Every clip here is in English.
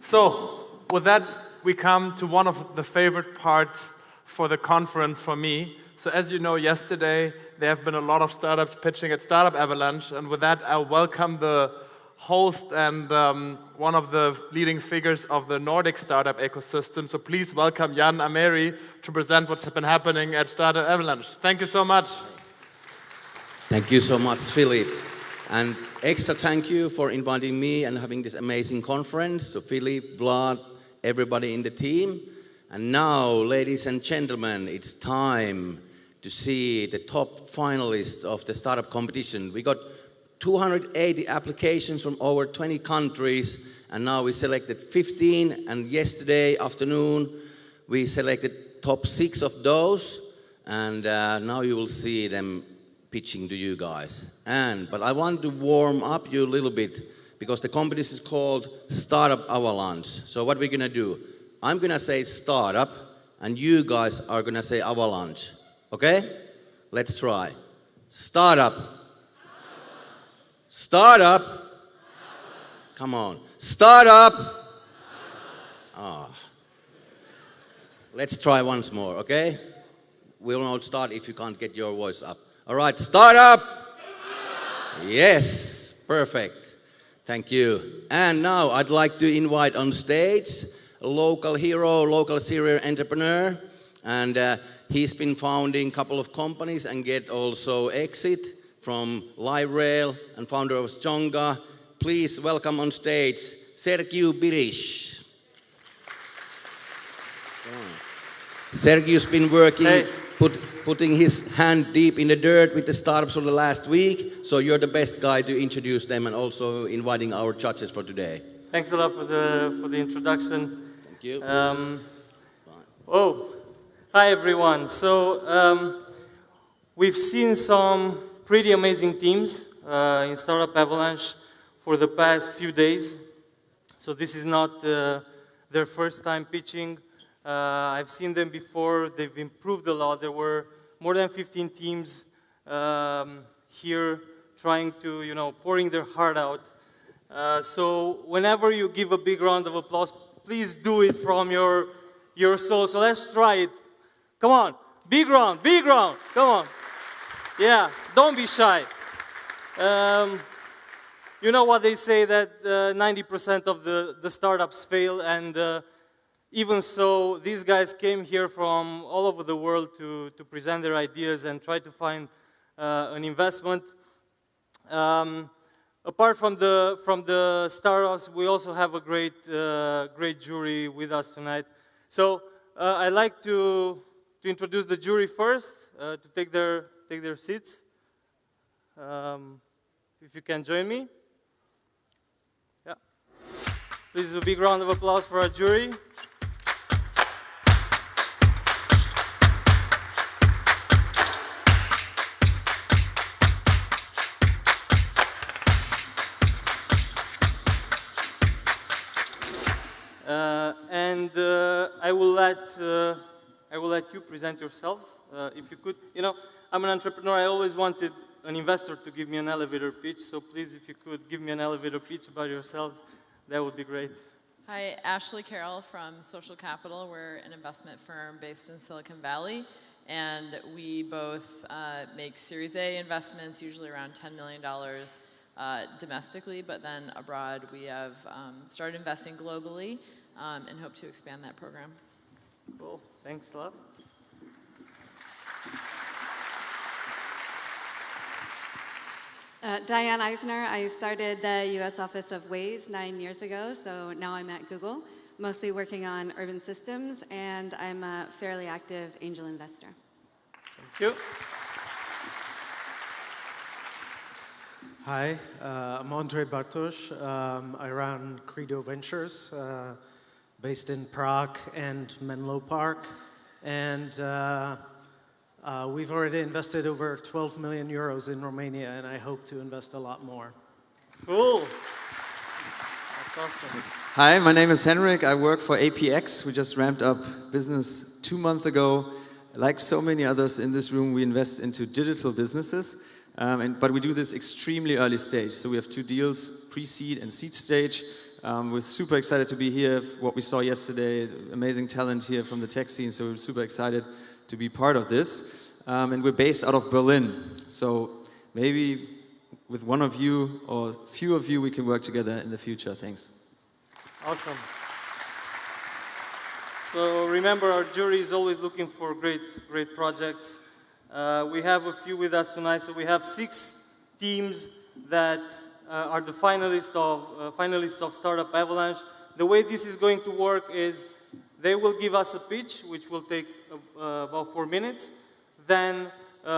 So, with that, we come to one of the favorite parts for the conference for me. So as you know, yesterday, there have been a lot of startups pitching at Startup Avalanche, and with that, I welcome the host and one of the leading figures of the Nordic startup ecosystem. So please welcome Jan Ameri to present what's been happening at Startup Avalanche. Thank you so much. Thank you so much, Philip. And extra thank you for inviting me and having this amazing conference. So Philip, Vlad, everybody in the team. And now, ladies and gentlemen, it's time to see the top finalists of the startup competition. We got 280 applications from over 20 countries, and now we selected 15, and yesterday afternoon we selected top 6 of those, and now you will see them pitching to you guys. But I want to warm up you a little bit, because the competition is called Startup Avalanche. So what we're gonna do, I'm gonna say startup, and you guys are gonna say avalanche. Okay? Let's try. Startup. Startup. Come on. Startup. Let's try once more, okay? We will not start if you can't get your voice up. All right, startup. Yes, perfect. Thank you. And now I'd like to invite on stage a local hero, local serial entrepreneur, and he's been founding a couple of companies and get also exit from Live Rail and founder of Jonga. Please welcome on stage Sergiu Birish. Sergiu's been working, putting his hand deep in the dirt with the startups for the last week, so you're the best guy to introduce them and also inviting our judges for today. Thanks a lot for the introduction. Thank you. Hi everyone. So we've seen some pretty amazing teams in Startup Avalanche for the past few days. So this is not their first time pitching. I've seen them before. They've improved a lot. There were more than 15 teams here trying to, pouring their heart out. So whenever you give a big round of applause, please do it from your soul. So let's try it. Come on, big round, come on. Yeah, don't be shy. You know what they say, that 90% of the startups fail, and even so, these guys came here from all over the world to present their ideas and try to find an investment. Apart from the startups, we also have a great jury with us tonight. So I'd like to introduce the jury first, to take their seats. If you can join me. Yeah. Please, a big round of applause for our jury. I will let you present yourselves, if you could. I'm an entrepreneur. I always wanted an investor to give me an elevator pitch. So please, if you could give me an elevator pitch about yourselves, that would be great. Hi, Ashley Carroll from Social Capital. We're an investment firm based in Silicon Valley, and we both make Series A investments, usually around $10 million domestically, but then abroad we have started investing globally and hope to expand that program. Cool. Thanks a lot. Diane Eisner. I started the U.S. office of Waze 9 years ago, so now I'm at Google, mostly working on urban systems, and I'm a fairly active angel investor. Thank you. Hi, I'm Andrei Bartosz. I run Credo Ventures, based in Prague and Menlo Park, and we've already invested over 12 million euros in Romania, and I hope to invest a lot more. Cool. That's awesome. Hi, my name is Henrik. I work for APX. We just ramped up business 2 months ago. Like so many others in this room, we invest into digital businesses, but we do this extremely early stage. So we have 2 deals, pre-seed and seed stage. We're super excited to be here. What we saw yesterday, amazing talent here from the tech scene, so we're super excited to be part of this. And we're based out of Berlin, so maybe with one of you or a few of you we can work together in the future. Thanks. Awesome. So remember, our jury is always looking for great projects. We have a few with us tonight, so we have 6 teams that are the finalists of Startup Avalanche. The way this is going to work is they will give us a pitch, which will take about 4 minutes. Then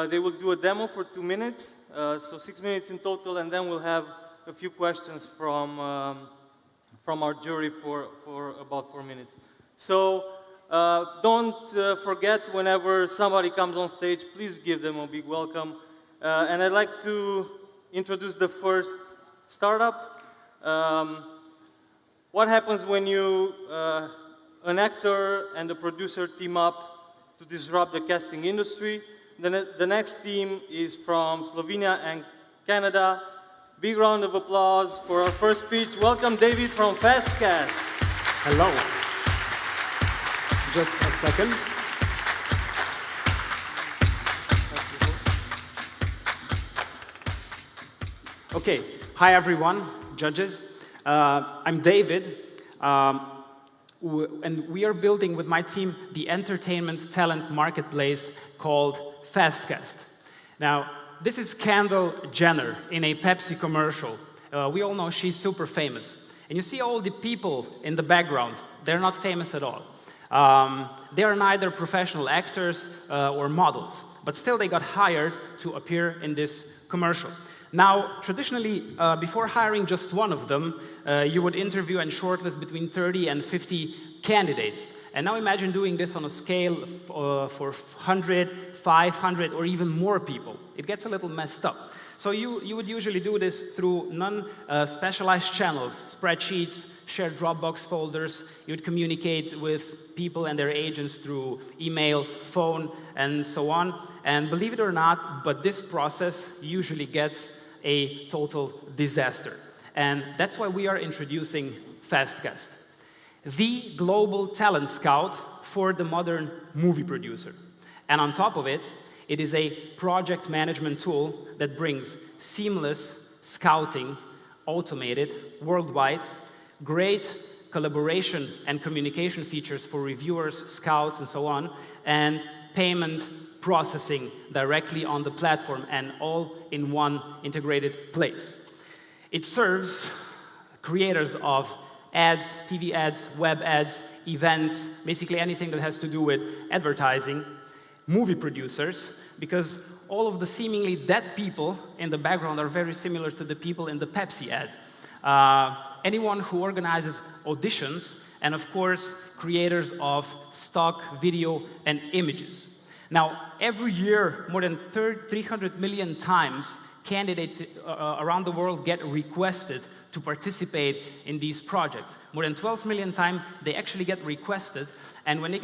they will do a demo for 2 minutes, so 6 minutes in total, and then we'll have a few questions from our jury for about 4 minutes. So don't forget, whenever somebody comes on stage, please give them a big welcome. And I'd like to introduce the first startup. What happens when an actor and a producer team up to disrupt the casting industry? The next team is from Slovenia and Canada. Big round of applause for our first speech. Welcome David from Fastcast. Hello. Just a second. Okay, hi everyone, judges. I'm David, and we are building with my team the entertainment talent marketplace called Fastcast. Now, this is Kendall Jenner in a Pepsi commercial. We all know she's super famous. And you see all the people in the background, they're not famous at all. They are neither professional actors or models, but still they got hired to appear in this commercial. Now, traditionally, before hiring just one of them, you would interview and shortlist between 30 and 50 candidates. And now imagine doing this on a scale for 100, 500, or even more people. It gets a little messed up. So you would usually do this through non-specialized channels, spreadsheets, shared Dropbox folders. You would communicate with people and their agents through email, phone, and so on. And believe it or not, but this process usually gets a total disaster. And that's why we are introducing Fastcast, the global talent scout for the modern movie producer. And on top of it, it is a project management tool that brings seamless scouting, automated, worldwide, great collaboration and communication features for reviewers, scouts, and so on, and payment processing directly on the platform, and all in one integrated place. It serves creators of ads, TV ads, web ads, events, basically anything that has to do with advertising, movie producers, because all of the seemingly dead people in the background are very similar to the people in the Pepsi ad. Anyone who organizes auditions, and of course, creators of stock video and images. Now, every year, more than 300 million times, candidates around the world get requested to participate in these projects. More than 12 million times, they actually get requested, and when they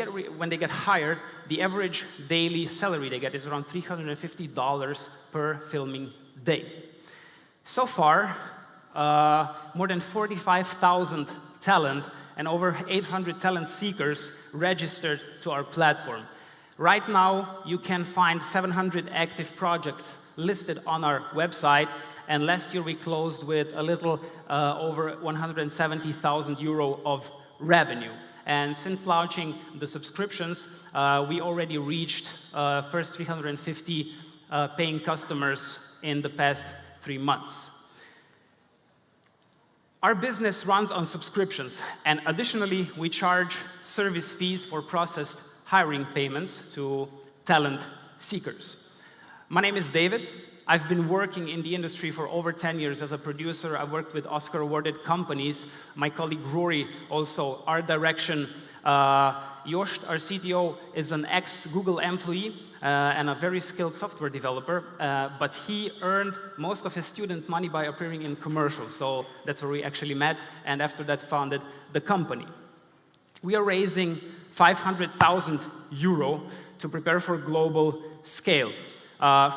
get hired, the average daily salary they get is around $350 per filming day. So far, more than 45,000 talent and over 800 talent seekers registered to our platform. Right now, you can find 700 active projects listed on our website, and last year we closed with a little over 170,000 euro of revenue. And since launching the subscriptions, we already reached first 350 paying customers in the past 3 months. Our business runs on subscriptions, and additionally, we charge service fees for processed hiring payments to talent seekers. My name is David. I've been working in the industry for over 10 years as a producer. I've worked with Oscar-awarded companies. My colleague Rory also, art direction. Jost, our CTO, is an ex-Google employee and a very skilled software developer, but he earned most of his student money by appearing in commercials, so that's where we actually met, and after that founded the company. We are raising 500,000 euro to prepare for global scale.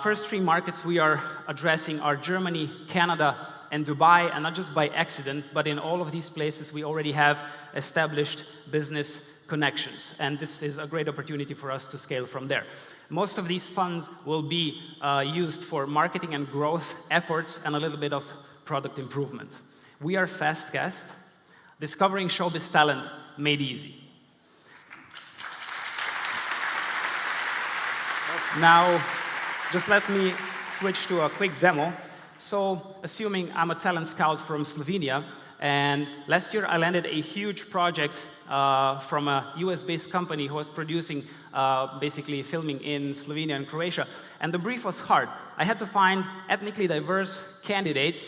First 3 markets we are addressing are Germany, Canada, and Dubai, and not just by accident, but in all of these places we already have established business connections, and this is a great opportunity for us to scale from there. Most of these funds will be used for marketing and growth efforts and a little bit of product improvement. We are FastCast, discovering showbiz talent made easy. Now, just let me switch to a quick demo. So, assuming I'm a talent scout from Slovenia, and last year I landed a huge project from a US-based company who was producing, basically filming in Slovenia and Croatia. And the brief was hard. I had to find ethnically diverse candidates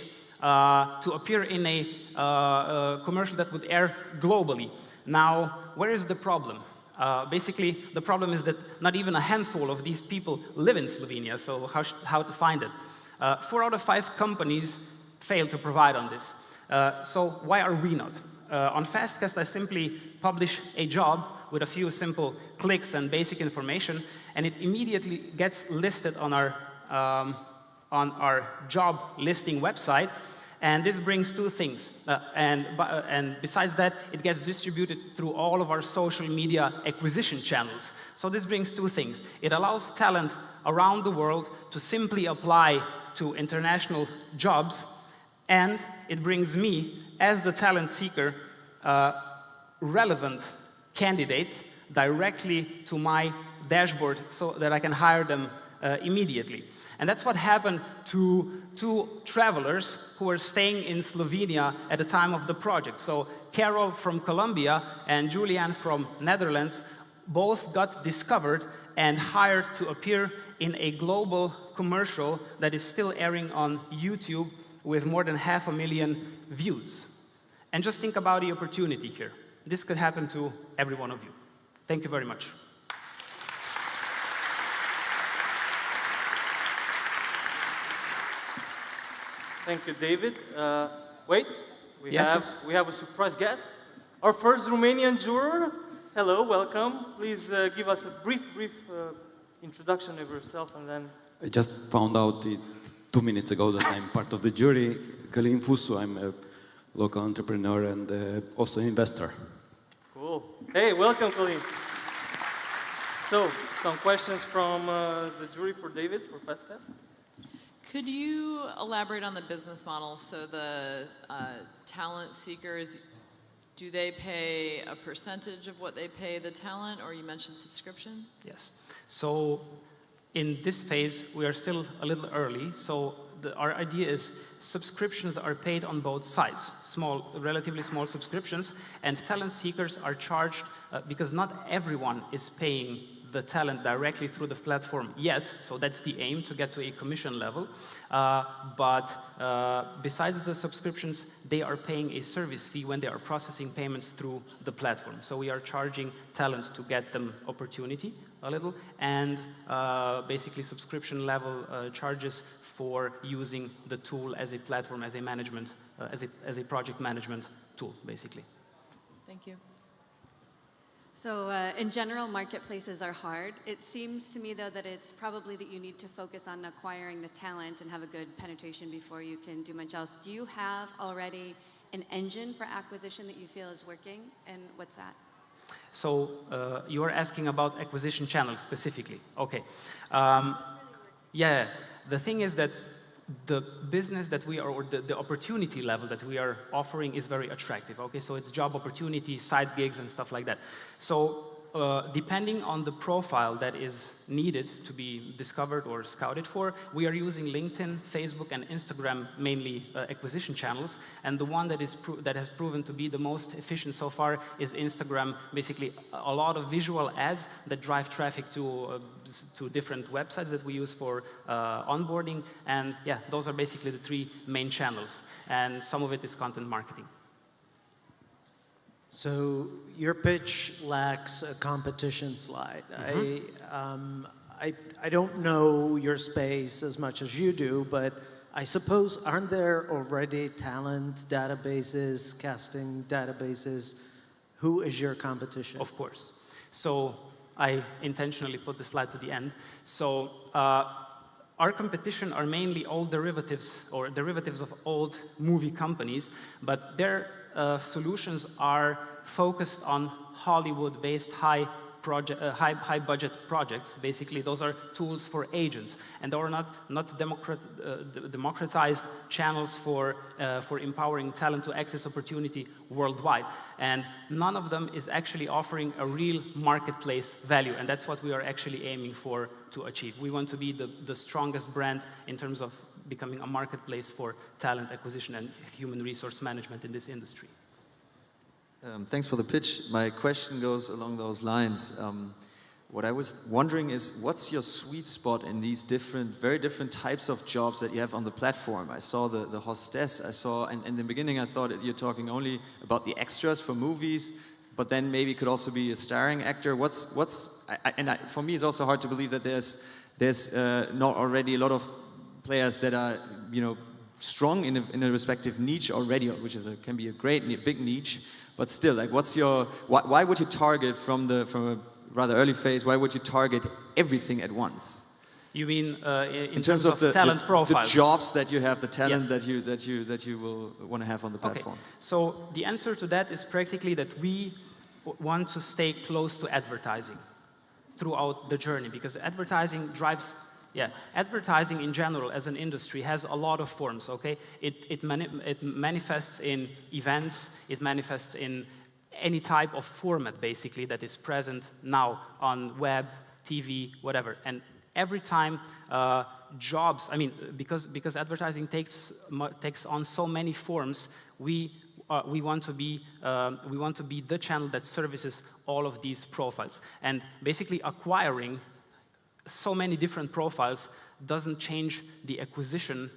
to appear in a commercial that would air globally. Now, where is the problem? Basically, the problem is that not even a handful of these people live in Slovenia, so how to find it? 4 out of 5 companies fail to provide on this. So why are we not? On FastCast, I simply publish a job with a few simple clicks and basic information, and it immediately gets listed on our job listing website. And this brings 2 things. And besides that, it gets distributed through all of our social media acquisition channels. So this brings 2 things. It allows talent around the world to simply apply to international jobs, and it brings me, as the talent seeker, relevant candidates directly to my dashboard so that I can hire them immediately. And that's what happened to 2 travelers who were staying in Slovenia at the time of the project. So Carol from Colombia and Julian from Netherlands both got discovered and hired to appear in a global commercial that is still airing on YouTube with more than 500,000 views. And just think about the opportunity here. This could happen to every one of you. Thank you very much. Thank you, David. Wait, we Yes, have a surprise guest. Our first Romanian juror. Hello, welcome. Please give us a brief introduction of yourself, and then. I just found out 2 minutes ago that I'm part of the jury. Călin Fusu, I'm a local entrepreneur and also investor. Cool. Hey, welcome, Călin. So, some questions from the jury for David, for FastCast. Could you elaborate on the business model? So the talent seekers, do they pay a percentage of what they pay the talent, or you mentioned subscription? Yes. So in this phase, we are still a little early. So our idea is subscriptions are paid on both sides, relatively small subscriptions, and talent seekers are charged because not everyone is paying the talent directly through the platform yet, so that's the aim, to get to a commission level. But besides the subscriptions, they are paying a service fee when they are processing payments through the platform. So we are charging talent to get them opportunity a little, and basically subscription level charges for using the tool as a platform, as a management, as a project management tool, basically. Thank you. So in general, marketplaces are hard. It seems to me, though, that it's probably that you need to focus on acquiring the talent and have a good penetration before you can do much else. Do you have already an engine for acquisition that you feel is working, and what's that? So you are asking about acquisition channels specifically. Okay. Yeah, the thing is that the business that we are, or the opportunity level that we are offering is very attractive, okay? So it's job opportunities, side gigs, and stuff like that. So depending on the profile that is needed to be discovered or scouted for, we are using LinkedIn, Facebook, and Instagram mainly acquisition channels. And the one that has proven to be the most efficient so far is Instagram. Basically, a lot of visual ads that drive traffic to different websites that we use for onboarding. And yeah, those are basically the 3 main channels. And some of it is content marketing. So your pitch lacks a competition slide. Mm-hmm. I don't know your space as much as you do, but I suppose aren't there already talent databases, casting databases? Who is your competition? Of course. So I intentionally put the slide to the end. So our competition are mainly old derivatives or derivatives of old movie companies, but their solutions are focused on Hollywood-based high budget projects. Basically, those are tools for agents, and they are not democratized channels for empowering talent to access opportunity worldwide. And none of them is actually offering a real marketplace value, and that's what we are actually aiming for to achieve. We want to be the strongest brand in terms of becoming a marketplace for talent acquisition and human resource management in this industry. Thanks for the pitch. My question goes along those lines. What I was wondering is, what's your sweet spot in these very different types of jobs that you have on the platform? I saw the hostess, and in the beginning I thought you're talking only about the extras for movies, but then maybe it could also be a starring actor. For me it's also hard to believe that there's not already a lot of players that are, strong in a respective niche already, which can be a great big niche. But still, like, why would you target from a rather early phase? Why would you target everything at once? You mean in terms of the talent profiles? The jobs that you have, the talent that you will want to have on the platform. Okay. So the answer to that is practically that we want to stay close to advertising throughout the journey, because advertising drives. Yeah, advertising in general as an industry has a lot of forms, okay? It manifests in events, it manifests in any type of format, basically, that is present now on web, TV, whatever. And every time jobs, because advertising takes on so many forms, we want to be the channel that services all of these profiles. And basically acquiring so many different profiles doesn't change the acquisition,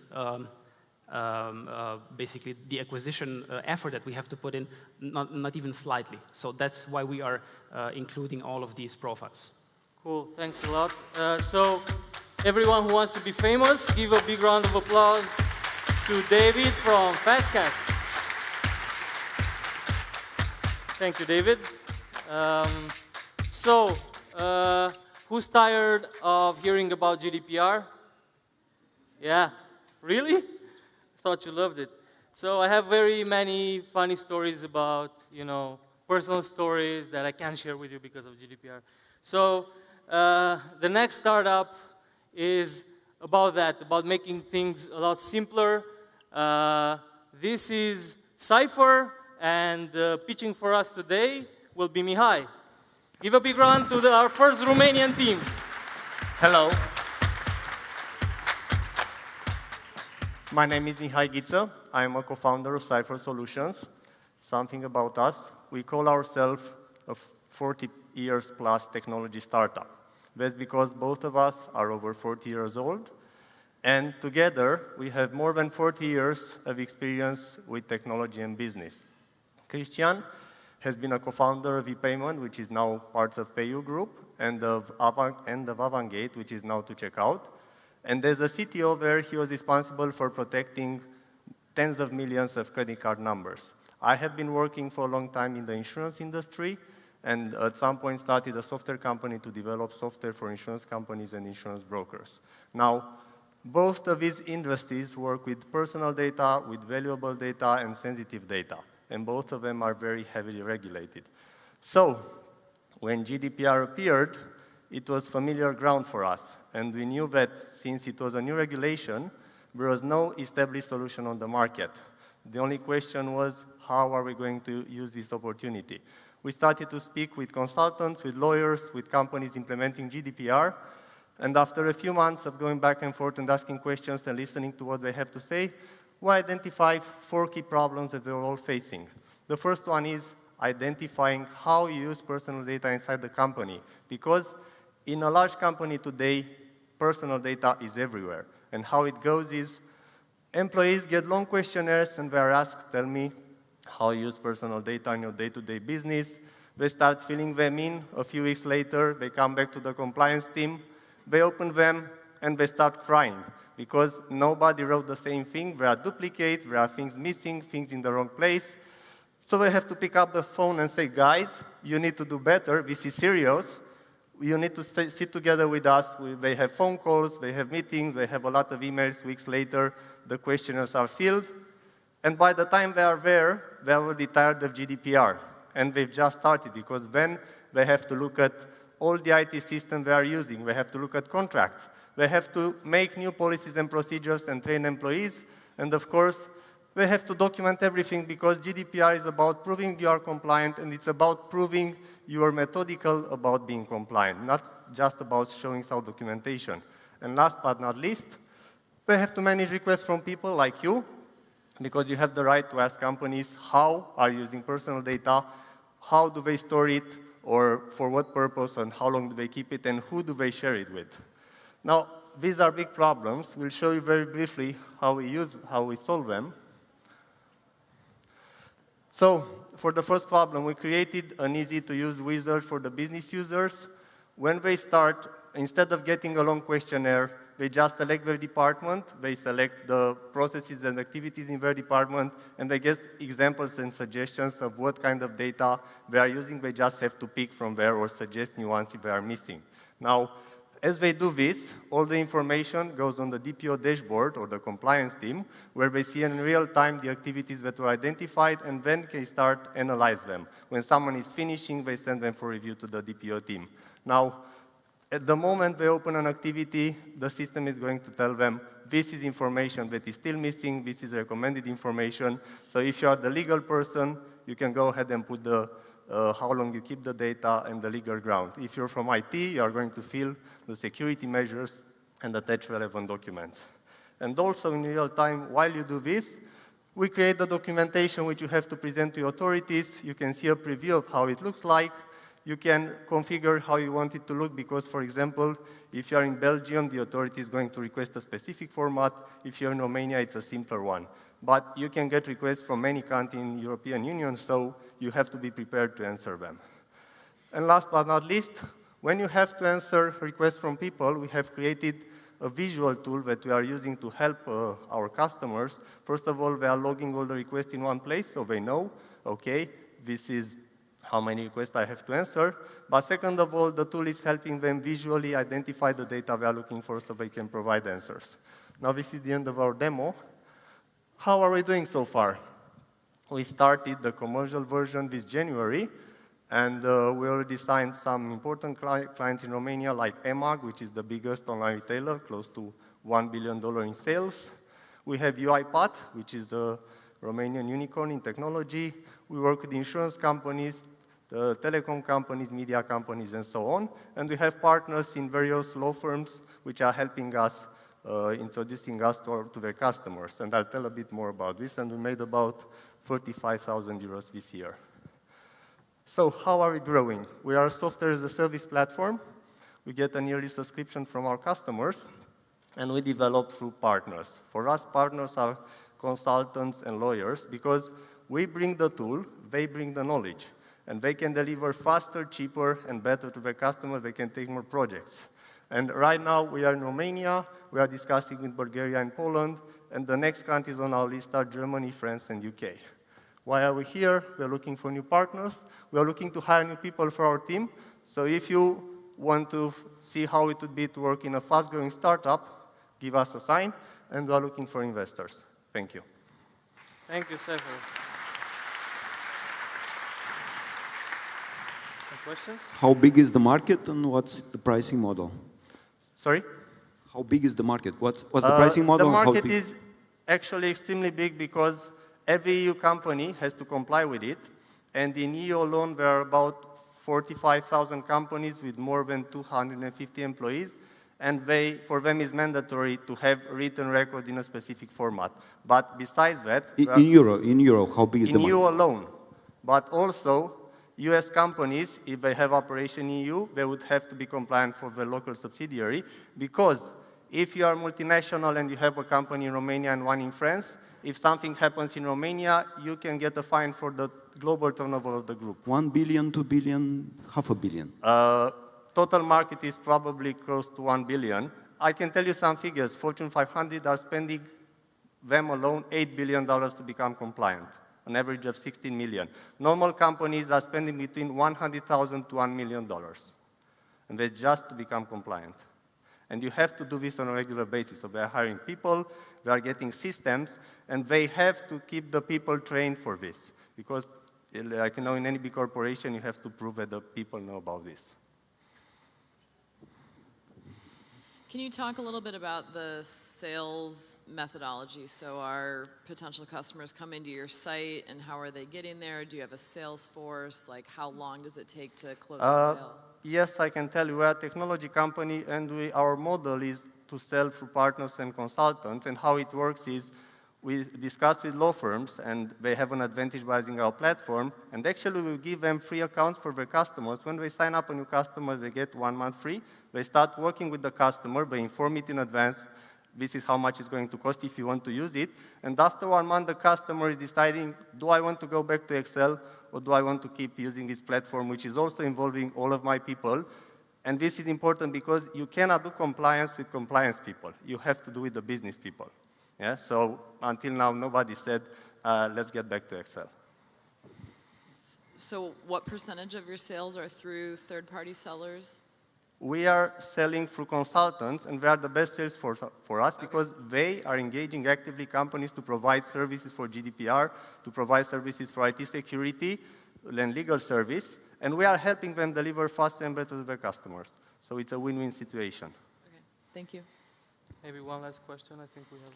basically the acquisition effort that we have to put in, not even slightly. So that's why we are including all of these profiles. Cool, thanks a lot. So everyone who wants to be famous, give a big round of applause to David from Fastcast. Thank you, David. Who's tired of hearing about GDPR? Yeah, really? Thought you loved it. So I have very many funny stories about, personal stories that I can't share with you because of GDPR. So the next startup is about that, about making things a lot simpler. This is Cypher, and pitching for us today will be Mihai. Give a big round to our first Romanian team. Hello. My name is Mihai Ghiță. I am a co-founder of Cypher Solutions. Something about us. We call ourselves a 40 years plus technology startup. That's because both of us are over 40 years old. And together, we have more than 40 years of experience with technology and business. Christian has been a co-founder of ePayment, which is now part of PayU Group, and of Avangate, which is now to Checkout. And as a CTO there, he was responsible for protecting tens of millions of credit card numbers. I have been working for a long time in the insurance industry, and at some point started a software company to develop software for insurance companies and insurance brokers. Now, both of these industries work with personal data, with valuable data, and sensitive data. And both of them are very heavily regulated. So, when GDPR appeared, it was familiar ground for us. And we knew that since it was a new regulation, there was no established solution on the market. The only question was, how are we going to use this opportunity? We started to speak with consultants, with lawyers, with companies implementing GDPR. And after a few months of going back and forth and asking questions and listening to what they have to say, we identified 4 key problems that they were all facing. The first one is identifying how you use personal data inside the company. Because in a large company today, personal data is everywhere. And how it goes is employees get long questionnaires and they are asked, tell me how you use personal data in your day-to-day business. They start filling them in. A few weeks later, they come back to the compliance team. They open them and they start crying. Because nobody wrote the same thing. There are duplicates, there are things missing, things in the wrong place. So they have to pick up the phone and say, guys, you need to do better. This is serious. you need to sit together with us. They have phone calls, they have meetings, they have a lot of emails. Weeks later, the questionnaires are filled. And by the time they are there, they're already tired of GDPR. And they've just started, because then they have to look at all the IT systems they are using. They have to look at contracts. They have to make new policies and procedures and train employees. And of course, they have to document everything, because GDPR is about proving you are compliant, and it's about proving you are methodical about being compliant, not just about showing some documentation. And last but not least, they have to manage requests from people like you, because you have the right to ask companies how are you using personal data, how do they store it, or for what purpose, and how long do they keep it, and who do they share it with. Now, these are big problems. We'll show you very briefly how we solve them. So, for the first problem, we created an easy-to-use wizard for the business users. When they start, instead of getting a long questionnaire, they just select their department, they select the processes and activities in their department, and they get examples and suggestions of what kind of data they are using. They just have to pick from there or suggest new ones if they are missing. Now, as they do this, all the information goes on the DPO dashboard, or the compliance team, where they see in real time the activities that were identified, and then can start analyze them. When someone is finishing, they send them for review to the DPO team. Now, at the moment they open an activity, the system is going to tell them, this is information that is still missing, this is recommended information. So if you are the legal person, you can go ahead and put the how long you keep the data and the legal ground. If you're from IT, you are going to fill the security measures and attach relevant documents. And also in real time, while you do this, we create the documentation which you have to present to authorities. You can see a preview of how it looks like. You can configure how you want it to look, because, for example, if you're in Belgium, the authority is going to request a specific format. If you're in Romania, it's a simpler one. But you can get requests from any country in the European Union, so you have to be prepared to answer them. And last but not least, when you have to answer requests from people, we have created a visual tool that we are using to help our customers. First of all, we are logging all the requests in one place, so they know, okay, this is how many requests I have to answer. But second of all, the tool is helping them visually identify the data we are looking for, so they can provide answers. Now, this is the end of our demo. How are we doing so far? We started the commercial version this January, and we already signed some important clients in Romania, like EMAG, which is the biggest online retailer, close to $1 billion in sales. We have UiPath, which is a Romanian unicorn in technology. We work with insurance companies, the telecom companies, media companies, and so on. And we have partners in various law firms, which are helping us introducing us to their customers. And I'll tell a bit more about this. And we made about 35,000 euros this year. So how are we growing? We are a software as a service platform. We get a yearly subscription from our customers, and we develop through partners. For us, partners are consultants and lawyers, because we bring the tool, they bring the knowledge, and they can deliver faster, cheaper, and better to their customers. They can take more projects. And right now, we are in Romania. We are discussing with Bulgaria and Poland, and the next countries on our list are Germany, France, and UK. Why are we here? We are looking for new partners. We are looking to hire new people for our team. So if you want to see how it would be to work in a fast-growing startup, give us a sign, and we are looking for investors. Thank you. Thank you, Sefer. Some questions? How big is the market, and what's the pricing model? Sorry? How big is the market? What's the pricing model? The market is actually extremely big, because every EU company has to comply with it. And in EU alone, there are about 45,000 companies with more than 250 employees. And for them, it's mandatory to have written record in a specific format. But besides that... In euro, how big is the market? In EU alone. But also, US companies, if they have operation in EU, they would have to be compliant for the local subsidiary, because if you are multinational and you have a company in Romania and one in France, if something happens in Romania, you can get a fine for the global turnover of the group. 1 billion, 2 billion, half a billion? Total market is probably close to 1 billion. I can tell you some figures. Fortune 500 are spending, them alone, $8 billion to become compliant, an average of 16 million. Normal companies are spending between $100,000 to $1 million. and they just to become compliant. And you have to do this on a regular basis. So they are hiring people, they are getting systems, and they have to keep the people trained for this. Because like, you know, in any big corporation, you have to prove that the people know about this. Can you talk a little bit about the sales methodology? So are potential customers coming to your site, and how are they getting there? Do you have a sales force? Like, how long does it take to close a sale? Yes, I can tell you. We're a technology company, and our model is to sell through partners and consultants. And how it works is we discuss with law firms, and they have an advantage by using our platform. And actually, we give them free accounts for their customers. When they sign up a new customer, they get 1 month free. They start working with the customer. They inform it in advance. This is how much it's going to cost if you want to use it. And after 1 month, the customer is deciding, do I want to go back to Excel, or do I want to keep using this platform, which is also involving all of my people? And this is important because you cannot do compliance with compliance people. You have to do with the business people. Yeah? So until now, nobody said, let's get back to Excel. So what percentage of your sales are through third-party sellers? We are selling through consultants, and they are the best sales for us because they are engaging actively companies to provide services for GDPR, to provide services for IT security and legal service, and we are helping them deliver faster and better to their customers. So it's a win-win situation. Okay, thank you. Maybe one last question. I think we have.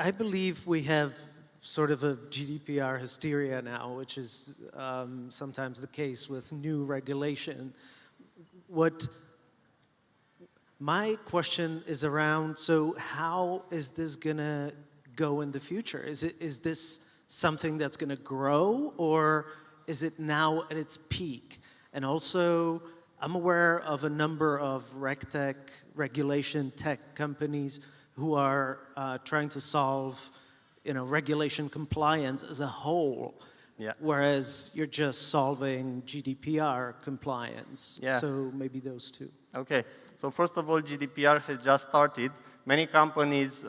I believe we have sort of a GDPR hysteria now, which is sometimes the case with new regulation. What my question is around, so how is this going to go in the future? Is this something that's going to grow, or is it now at its peak? And also, I'm aware of a number of RegTech, regulation tech companies who are trying to solve regulation compliance as a whole, whereas you're just solving GDPR compliance. Yeah. So maybe those two. Okay. So first of all, GDPR has just started. Many companies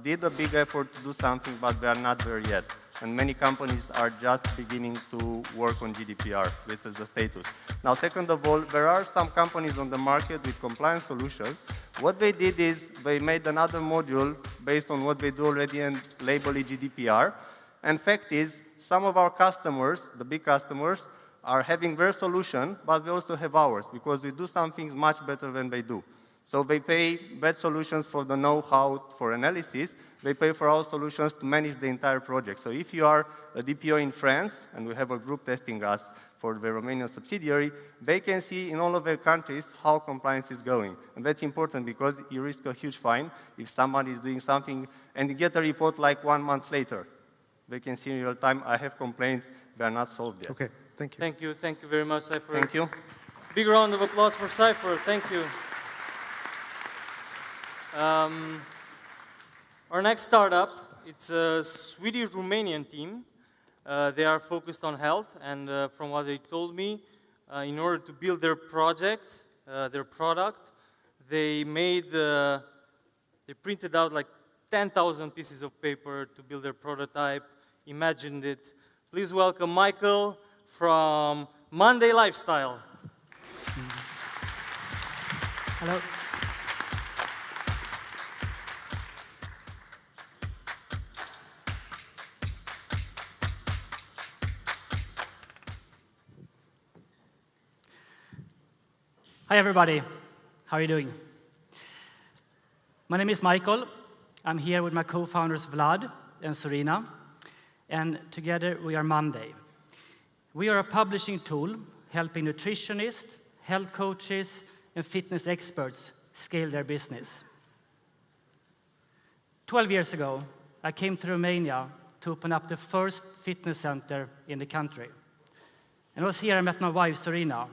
did a big effort to do something, but they are not there yet. And many companies are just beginning to work on GDPR. This is the status. Now, second of all, there are some companies on the market with compliance solutions. What they did is they made another module based on what they do already and label it GDPR. And fact is, some of our customers, the big customers, are having their solution, but they also have ours because we do some things much better than they do. So they pay bad solutions for the know-how for analysis. They pay for our solutions to manage the entire project. So if you are a DPO in France, and we have a group testing us for the Romanian subsidiary, they can see in all of their countries how compliance is going. And that's important because you risk a huge fine if somebody is doing something and you get a report like 1 month later. They can see in real time, I have complaints, they are not solved yet. Okay, thank you. Thank you. Thank you very much, Cypher. Thank you. Big round of applause for Cypher. Thank you. Our next startup, it's a Swedish-Romanian team. They are focused on health, and from what they told me, in order to build their project, their product, they printed out like 10,000 pieces of paper to build their prototype, imagined it. Please welcome Michael from Monday Lifestyle. Hello. Hi everybody, how are you doing? My name is Michael. I'm here with my co-founders Vlad and Serena, and together we are Monday. We are a publishing tool helping nutritionists, health coaches, and fitness experts scale their business. 12 years ago, I came to Romania to open up the first fitness center in the country. And it was here I met my wife, Serena,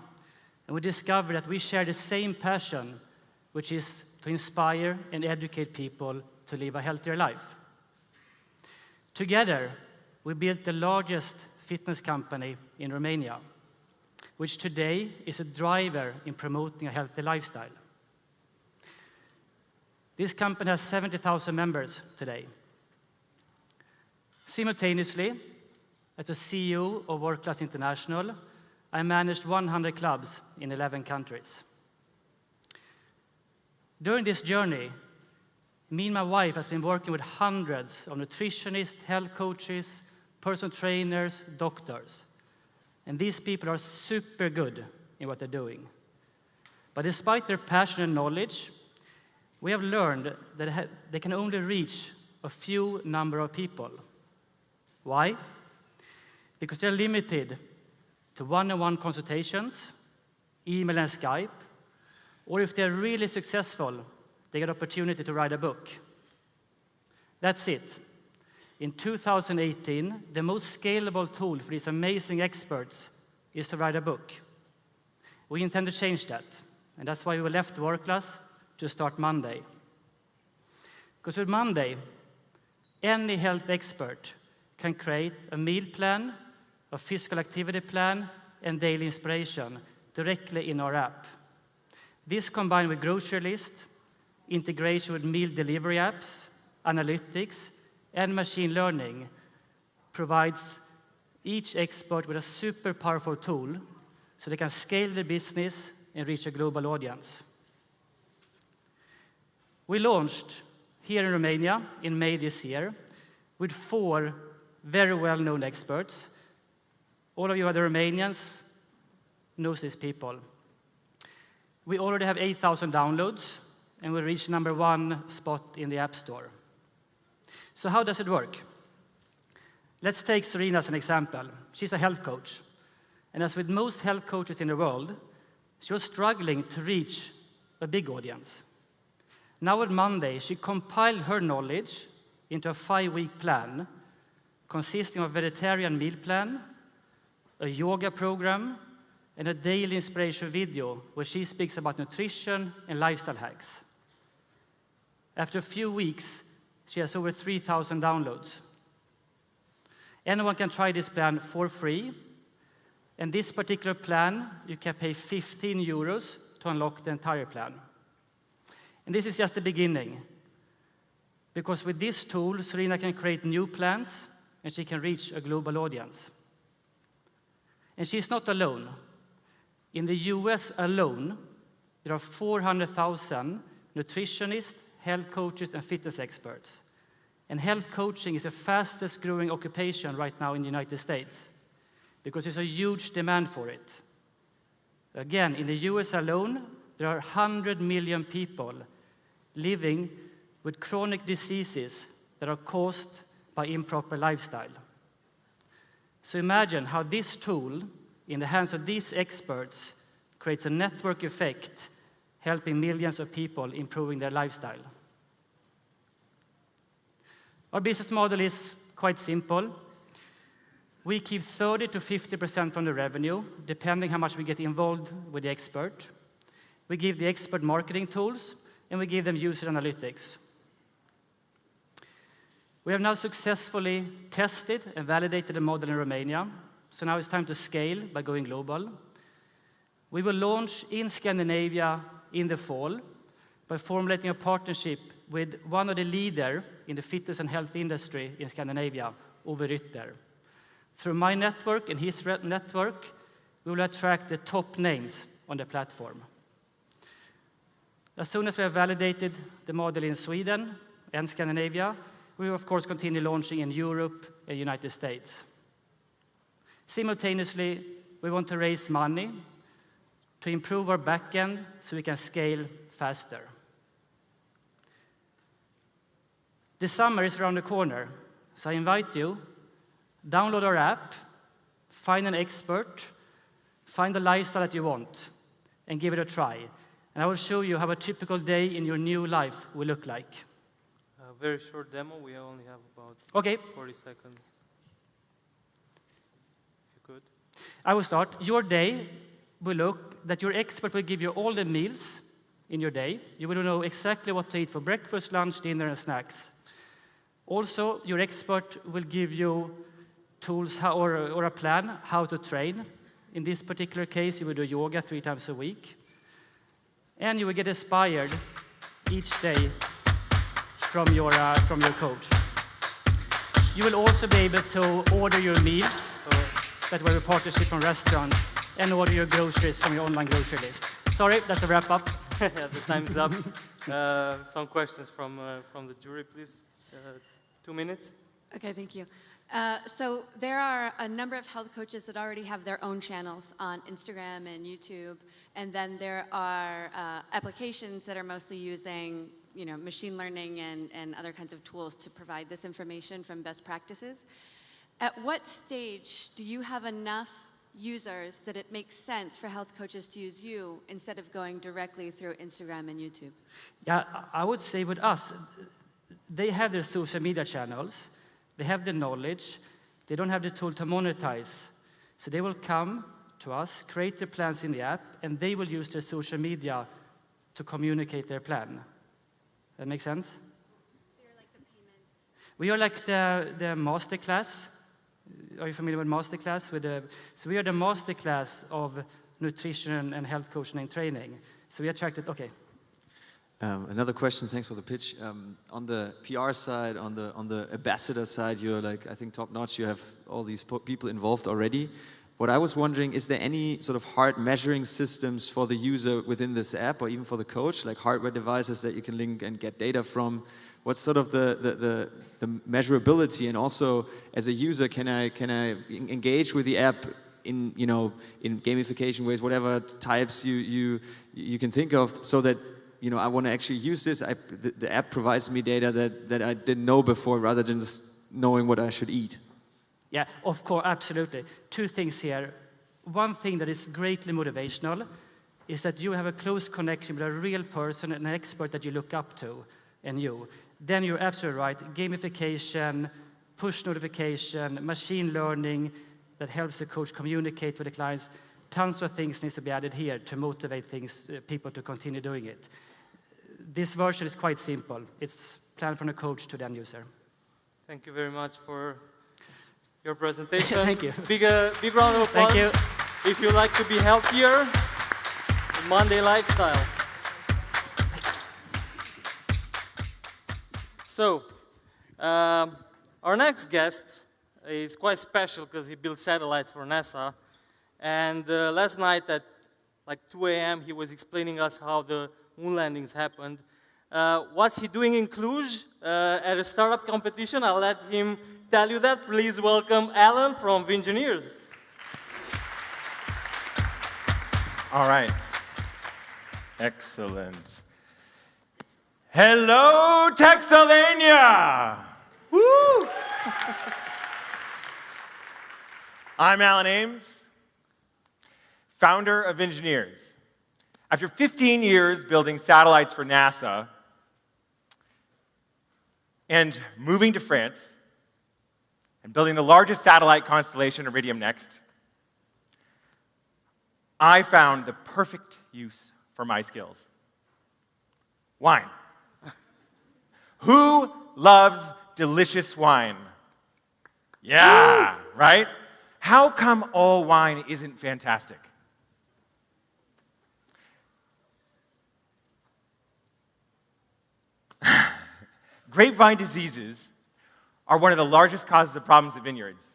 and we discovered that we share the same passion, which is to inspire and educate people to live a healthier life. Together, we built the largest fitness company in Romania, which today is a driver in promoting a healthy lifestyle. This company has 70,000 members today. Simultaneously, as the CEO of World Class International, I managed 100 clubs in 11 countries. During this journey, me and my wife has been working with hundreds of nutritionists, health coaches, personal trainers, doctors. And these people are super good in what they're doing. But despite their passion and knowledge, we have learned that they can only reach a few number of people. Why? Because they're limited to one-on-one consultations, email and Skype, or if they're really successful, they get opportunity to write a book. That's it. In 2018, the most scalable tool for these amazing experts is to write a book. We intend to change that, and that's why we left World Class to start Monday. Because with Monday, any health expert can create a meal plan, a physical activity plan, and daily inspiration directly in our app. This combined with grocery list, integration with meal delivery apps, analytics, and machine learning provides each expert with a super powerful tool so they can scale their business and reach a global audience. We launched here in Romania in May this year with 4 very well-known experts. All of you other Romanians know these people. We already have 8,000 downloads, and we reached #1 spot in the App Store. So how does it work? Let's take Serena as an example. She's a health coach. And as with most health coaches in the world, she was struggling to reach a big audience. Now on Monday, she compiled her knowledge into a 5-week plan consisting of a vegetarian meal plan, a yoga program, and a daily inspiration video where she speaks about nutrition and lifestyle hacks. After a few weeks, she has over 3,000 downloads. Anyone can try this plan for free. And this particular plan, you can pay 15 euros to unlock the entire plan. And this is just the beginning. Because with this tool, Serena can create new plans, and she can reach a global audience. And she's not alone. In the US alone, there are 400,000 nutritionists, health coaches, and fitness experts. And health coaching is the fastest growing occupation right now in the United States because there's a huge demand for it. Again, in the US alone, there are 100 million people living with chronic diseases that are caused by improper lifestyle. So imagine how this tool, in the hands of these experts, creates a network effect, helping millions of people improving their lifestyle. Our business model is quite simple. We keep 30 to 50% from the revenue, depending how much we get involved with the expert. We give the expert marketing tools, and we give them user analytics. We have now successfully tested and validated the model in Romania, so now it's time to scale by going global. We will launch in Scandinavia in the fall by formulating a partnership with one of the leaders in the fitness and health industry in Scandinavia, Ove Rytter. Through my network and his network, we will attract the top names on the platform. As soon as we have validated the model in Sweden and Scandinavia, we will of course continue launching in Europe and United States. Simultaneously, we want to raise money to improve our backend so we can scale faster. The summer is around the corner, so I invite you, download our app, find an expert, find the lifestyle that you want, and give it a try. And I will show you how a typical day in your new life will look like. A very short demo. We only have about 40 seconds. If you could. I will start. Your day will look that your expert will give you all the meals in your day. You will know exactly what to eat for breakfast, lunch, dinner, and snacks. Also, your expert will give you tools or a plan how to train. In this particular case, you will do yoga 3 times a week. And you will get inspired each day from your coach. You will also be able to order your meals that we have a partnership from restaurant and order your groceries from your online grocery list. Sorry, that's a wrap up. Yeah, the time's up. Some questions from the jury, please. 2 minutes. Okay, thank you. So there are a number of health coaches that already have their own channels on Instagram and YouTube, and then there are applications that are mostly using, machine learning and other kinds of tools to provide this information from best practices. At what stage do you have enough users that it makes sense for health coaches to use you instead of going directly through Instagram and YouTube? Yeah, I would say with us, they have their social media channels, they have the knowledge, they don't have the tool to monetize. So they will come to us, create their plans in the app, and they will use their social media to communicate their plan. That make sense? So you're like the payment? We are like the masterclass. Are you familiar with masterclass? So we are the masterclass of nutrition and health coaching and training. So we attracted, okay. Another question, thanks for the pitch. On the PR side, on the ambassador side, you're like, I think, top notch. You have all these people involved already. What I was wondering, is there any sort of hard measuring systems for the user within this app, or even for the coach, like hardware devices that you can link and get data from? What's sort of the measurability? And also, as a user, can I engage with the app in gamification ways, whatever types you can think of, so that I want to actually use this. The app provides me data that I didn't know before, rather than just knowing what I should eat. Yeah, of course, absolutely. Two things here. One thing that is greatly motivational is that you have a close connection with a real person, an expert that you look up to, and you. Then you're absolutely right. Gamification, push notification, machine learning that helps the coach communicate with the clients. Tons of things needs to be added here to motivate people to continue doing it. This version is quite simple. It's planned from the coach to the end user. Thank you very much for your presentation. Thank you. Big round of applause. Thank you. If you like to be healthier, Monday lifestyle. So, our next guest is quite special because he built satellites for NASA. And last night at like 2 a.m., he was explaining us how the moon landings happened. What's he doing in Cluj at a startup competition? I'll let him tell you that. Please welcome Alan from Vingineers. All right. Excellent. Hello, Texylvania! Woo! I'm Alan Ames, founder of Vingineers. After 15 years building satellites for NASA and moving to France and building the largest satellite constellation, Iridium Next, I found the perfect use for my skills. Wine. Who loves delicious wine? Yeah, right? How come all wine isn't fantastic? Grapevine diseases are one of the largest causes of problems at vineyards.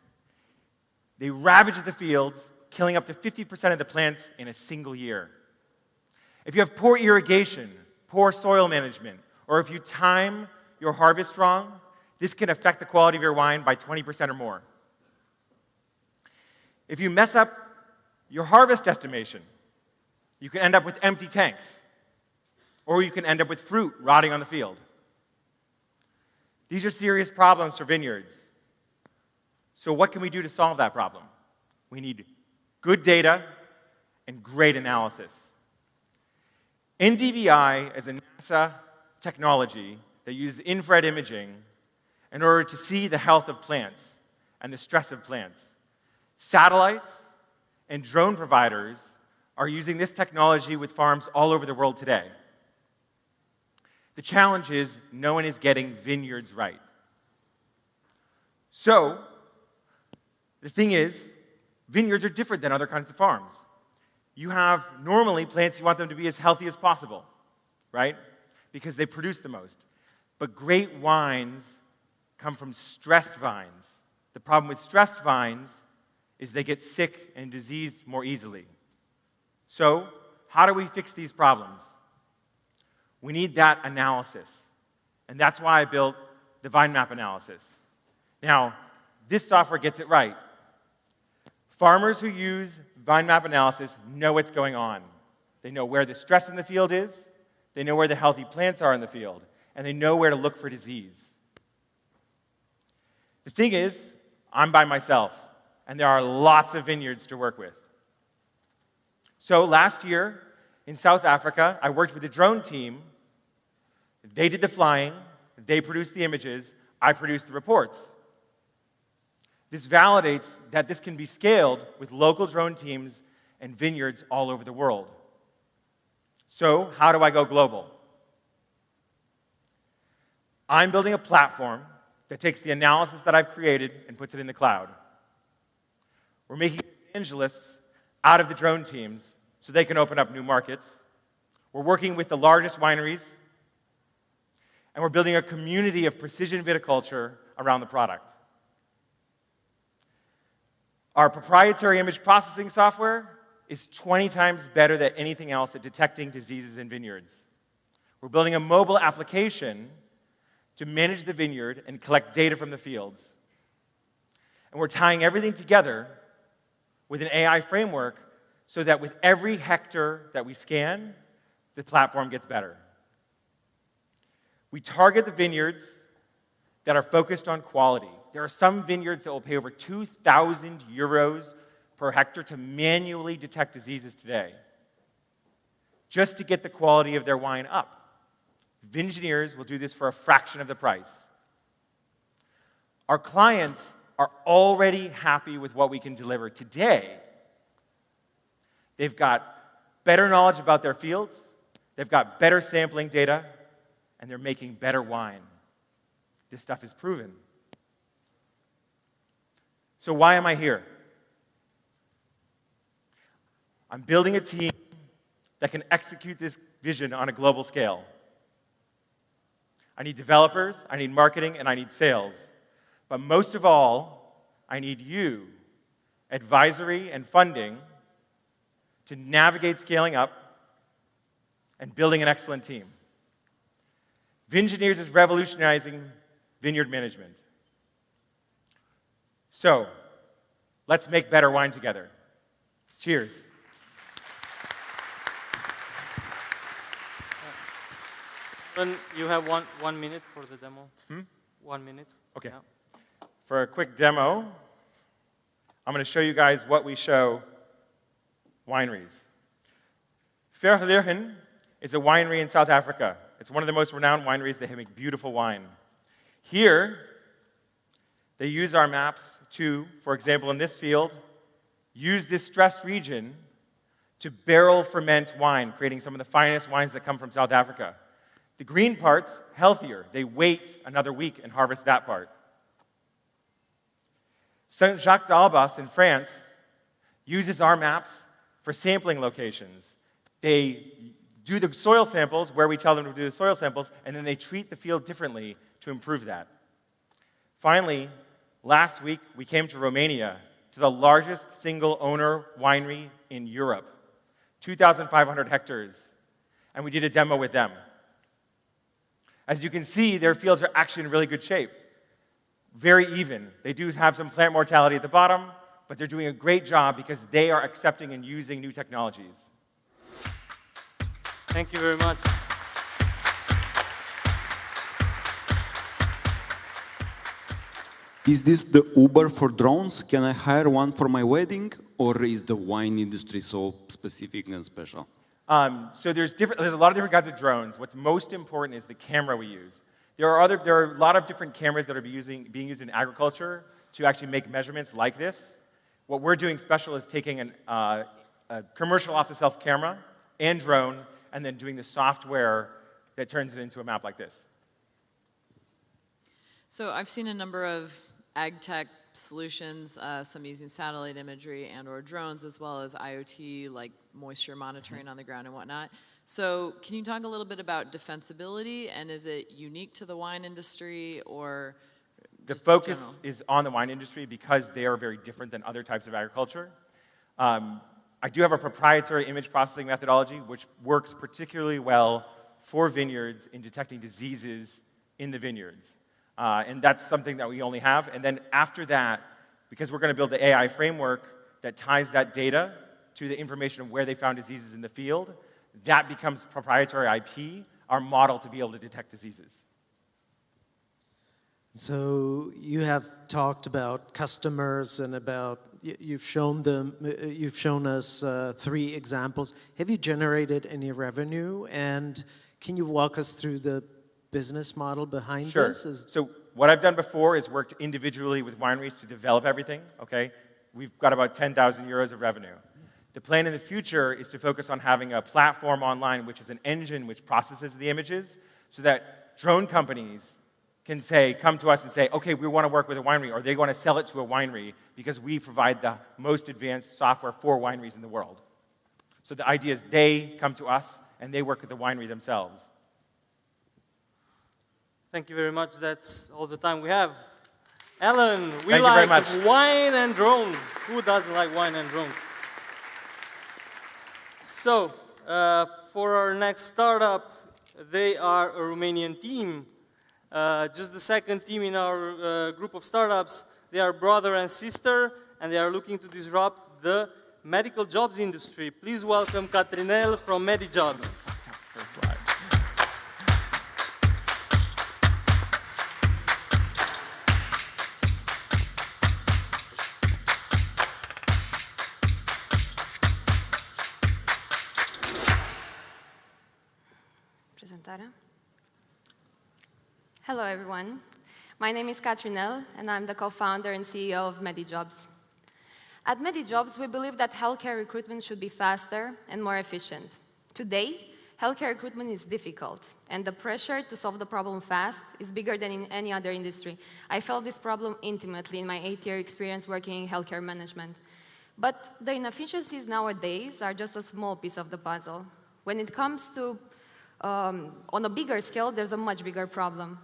They ravage the fields, killing up to 50% of the plants in a single year. If you have poor irrigation, poor soil management, or if you time your harvest wrong, this can affect the quality of your wine by 20% or more. If you mess up your harvest estimation, you can end up with empty tanks, or you can end up with fruit rotting on the field. These are serious problems for vineyards. So what can we do to solve that problem? We need good data and great analysis. NDVI is a NASA technology that uses infrared imaging in order to see the health of plants and the stress of plants. Satellites and drone providers are using this technology with farms all over the world today. The challenge is no one is getting vineyards right. So, the thing is, vineyards are different than other kinds of farms. You have normally plants you want them to be as healthy as possible, right? Because they produce the most. But great wines come from stressed vines. The problem with stressed vines is they get sick and diseased more easily. So, how do we fix these problems? We need that analysis. And that's why I built the vine map analysis. Now, this software gets it right. Farmers who use vine map analysis know what's going on. They know where the stress in the field is, they know where the healthy plants are in the field, and they know where to look for disease. The thing is, I'm by myself, and there are lots of vineyards to work with. So last year, in South Africa, I worked with a drone team. They did the flying, they produced the images, I produced the reports. This validates that this can be scaled with local drone teams and vineyards all over the world. So, how do I go global? I'm building a platform that takes the analysis that I've created and puts it in the cloud. We're making evangelists out of the drone teams so they can open up new markets. We're working with the largest wineries, and we're building a community of precision viticulture around the product. Our proprietary image processing software is 20 times better than anything else at detecting diseases in vineyards. We're building a mobile application to manage the vineyard and collect data from the fields. And we're tying everything together with an AI framework so that with every hectare that we scan, the platform gets better. We target the vineyards that are focused on quality. There are some vineyards that will pay over 2,000 euros per hectare to manually detect diseases today, just to get the quality of their wine up. Vingineers will do this for a fraction of the price. Our clients are already happy with what we can deliver today. They've got better knowledge about their fields, they've got better sampling data, and they're making better wine. This stuff is proven. So why am I here? I'm building a team that can execute this vision on a global scale. I need developers, I need marketing, and I need sales. But most of all, I need you, advisory and funding, to navigate scaling up and building an excellent team. Vingineers is revolutionizing vineyard management. So, let's make better wine together. Cheers. Then you have one minute for the demo. 1 minute. Okay. Yeah. For a quick demo, I'm going to show you guys what we show wineries. Vergelegen is a winery in South Africa. It's one of the most renowned wineries. They make beautiful wine. Here, they use our maps to, for example, in this field, use this stressed region to barrel ferment wine, creating some of the finest wines that come from South Africa. The green part's healthier. They wait another week and harvest that part. Saint-Jacques d'Albas in France uses our maps for sampling locations. They do the soil samples where we tell them to do the soil samples, and then they treat the field differently to improve that. Finally, last week we came to Romania, to the largest single owner winery in Europe, 2,500 hectares, and we did a demo with them. As you can see, their fields are actually in really good shape. Very even. They do have some plant mortality at the bottom, but they're doing a great job because they are accepting and using new technologies. Thank you very much. Is this the Uber for drones? Can I hire one for my wedding? Or is the wine industry so specific and special? So there's a lot of different kinds of drones. What's most important is the camera we use. There are a lot of different cameras that are being used in agriculture to actually make measurements like this. What we're doing special is taking a commercial off-the-shelf camera and drone, and then doing the software that turns it into a map like this. So I've seen a number of ag tech solutions, some using satellite imagery and or drones, as well as IoT, like moisture monitoring on the ground and whatnot. So can you talk a little bit about defensibility, and is it unique to the wine industry, or The just in focus general. is on the wine industry because they are very different than other types of agriculture. I do have a proprietary image processing methodology which works particularly well for vineyards in detecting diseases in the vineyards. And that's something that we only have. And then after that, because we're going to build the AI framework that ties that data to the information of where they found diseases in the field, that becomes proprietary IP, our model to be able to detect diseases. So you have talked about customers and about you've shown us 3 examples. Have you generated any revenue, and can you walk us through the business model behind this? So what I've done before is worked individually with wineries to develop everything. Okay, we've got about 10,000 euros of revenue. The plan in the future is to focus on having a platform online, which is an engine which processes the images, so that drone companies can come to us and say, okay, we want to work with a winery, or they want to sell it to a winery because we provide the most advanced software for wineries in the world. So the idea is they come to us and they work with the winery themselves. Thank you very much. That's all the time we have. Alan, we Thank you very like much. wine and drones. Who doesn't like wine and drones? So, for our next startup, they are a Romanian team. Just the second team in our group of startups. They are brother and sister, and they are looking to disrupt the medical jobs industry. Please welcome Catrinel from MediJobs. Hello, everyone. My name is Catrinel, and I'm the co-founder and CEO of MediJobs. At MediJobs, we believe that healthcare recruitment should be faster and more efficient. Today, healthcare recruitment is difficult, and the pressure to solve the problem fast is bigger than in any other industry. I felt this problem intimately in my 8-year experience working in healthcare management. But the inefficiencies nowadays are just a small piece of the puzzle. When it comes to on a bigger scale, there's a much bigger problem.